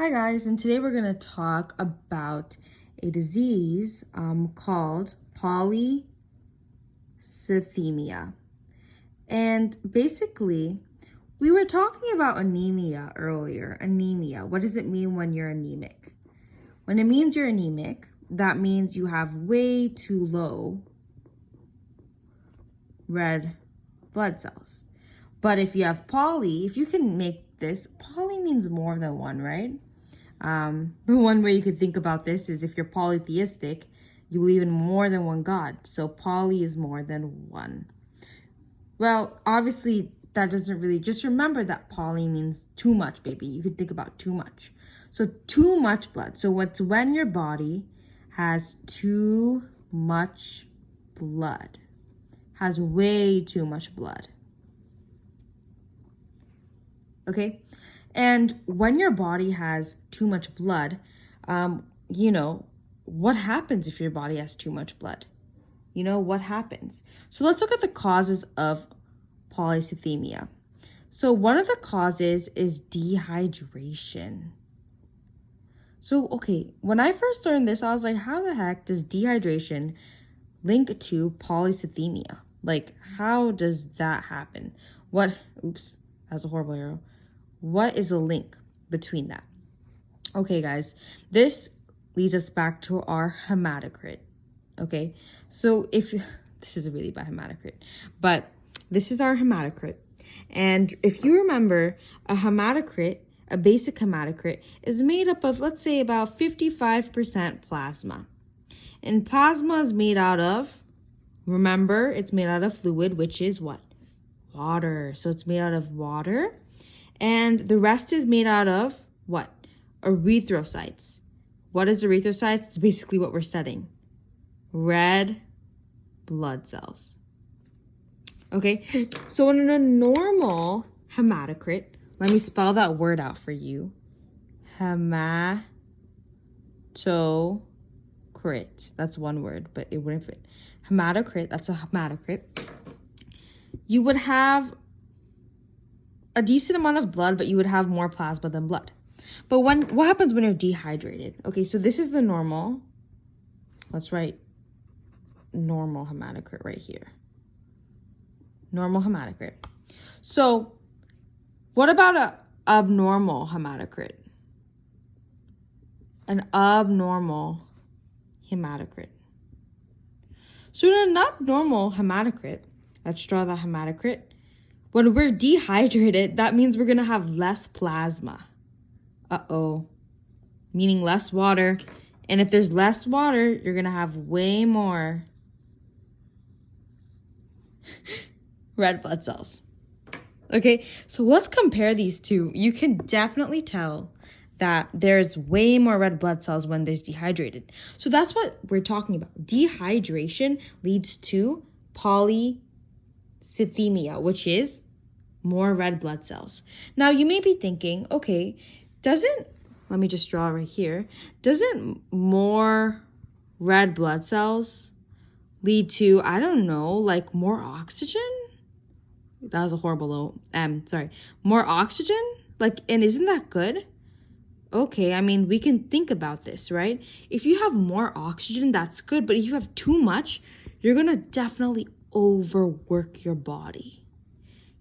Hi guys, and today we're going to talk about a disease called polycythemia. And basically, we were talking about anemia earlier. Anemia, what does it mean when you're anemic? When it means you're anemic, that means you have way too low red blood cells. But if you have poly, if you can make this, poly means more than one, right? The one way you could think about this is if you're polytheistic, you believe in more than one God. So poly is more than one. Well, obviously that doesn't really, just remember that poly means too much, baby. You could think about too much. So too much blood. So what's when your body has too much blood, has way too much blood. Okay? And when your body has too much blood, what happens if your body has too much blood? What happens? So let's look at the causes of polycythemia. So one of the causes is dehydration. So, okay, when I first learned this, I was like, how the heck does dehydration link to polycythemia? Like, how does that happen? Oops, that's a horrible arrow. What is the link between that? Okay, guys, this leads us back to our hematocrit. Okay, so this is a really bad hematocrit, but this is our hematocrit. And if you remember, a hematocrit, a basic hematocrit, is made up of, let's say, about 55% plasma. And plasma is made out of, remember, it's made out of fluid, which is what? Water. So it's made out of water. And the rest is made out of what? Erythrocytes. What is erythrocytes? It's basically what we're studying. Red blood cells. Okay, so in a normal hematocrit, let me spell that word out for you. Hematocrit. That's one word, but it wouldn't fit. Hematocrit, that's a hematocrit. You would have a decent amount of blood, but you would have more plasma than blood. But what happens when you're dehydrated? Okay, so this is the normal. Let's write normal hematocrit right here. Normal hematocrit. So what about an abnormal hematocrit? An abnormal hematocrit. So in an abnormal hematocrit, let's draw the hematocrit. When we're dehydrated, that means we're going to have less plasma. Meaning less water. And if there's less water, you're going to have way more red blood cells. Okay, so let's compare these two. You can definitely tell that there's way more red blood cells when there's dehydrated. So that's what we're talking about. Dehydration leads to polycythemia, which is more red blood cells. Now you may be thinking, okay, let me just draw right here. Doesn't more red blood cells lead to, I don't know, like more oxygen? That was a horrible more oxygen? And isn't that good? Okay, I mean, we can think about this, right? If you have more oxygen, that's good. But if you have too much, you're going to definitely overwork your body.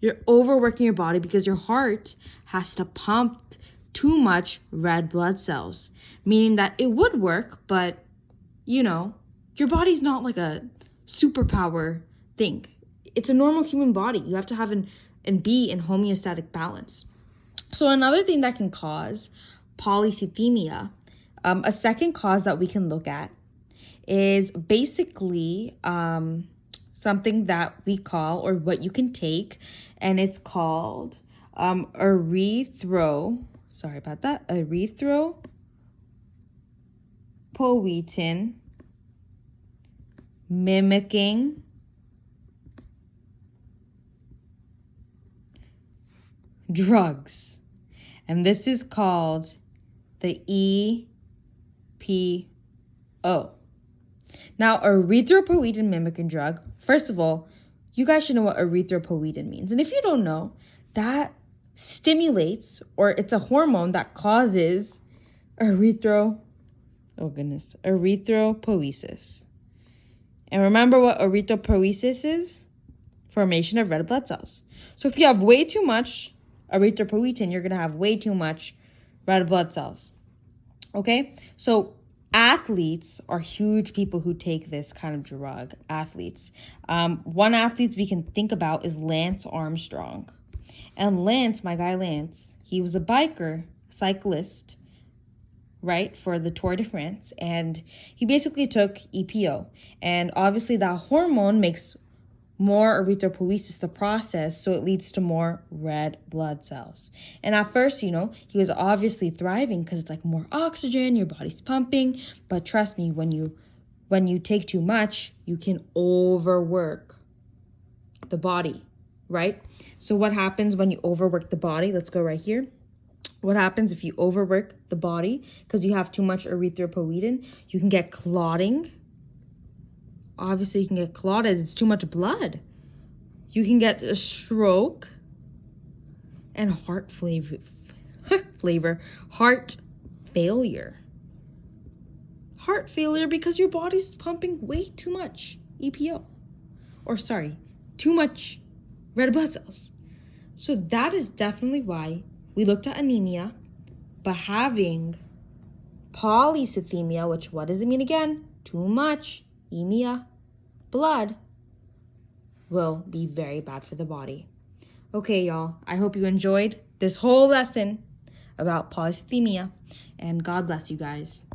You're overworking your body because your heart has to pump too much red blood cells, meaning that it would work, but, your body's not like a superpower thing. It's a normal human body. You have to have and be in homeostatic balance. So another thing that can cause polycythemia, a second cause that we can look at is basically something that we call, or what you can take, and it's called erythropoietin mimicking drugs. And this is called the EPO. Now, erythropoietin mimicking drug, first of all, you guys should know what erythropoietin means. And if you don't know, that stimulates, or it's a hormone that causes erythropoiesis. And remember what erythropoiesis is? Formation of red blood cells. So if you have way too much erythropoietin, you're going to have way too much red blood cells. Okay? So athletes are huge people who take this kind of drug. Athletes. One athlete we can think about is Lance Armstrong. And Lance, my guy Lance, he was a biker, cyclist, right, for the Tour de France. And he basically took EPO. And obviously that hormone makes more erythropoiesis, the process, so it leads to more red blood cells. And at first, he was obviously thriving because it's like more oxygen, your body's pumping. But trust me, when you take too much, you can overwork the body, right? So what happens when you overwork the body? Let's go right here. What happens if you overwork the body because you have too much erythropoietin? You can get clotting. Obviously, you can get clotted. It's too much blood. You can get a stroke and heart failure. Heart failure because your body's pumping way too much EPO. Too much red blood cells. So that is definitely why we looked at anemia, but having polycythemia, which what does it mean again? Too much emia blood will be very bad for the body. Okay, y'all. I hope you enjoyed this whole lesson about polycythemia, and God bless you guys.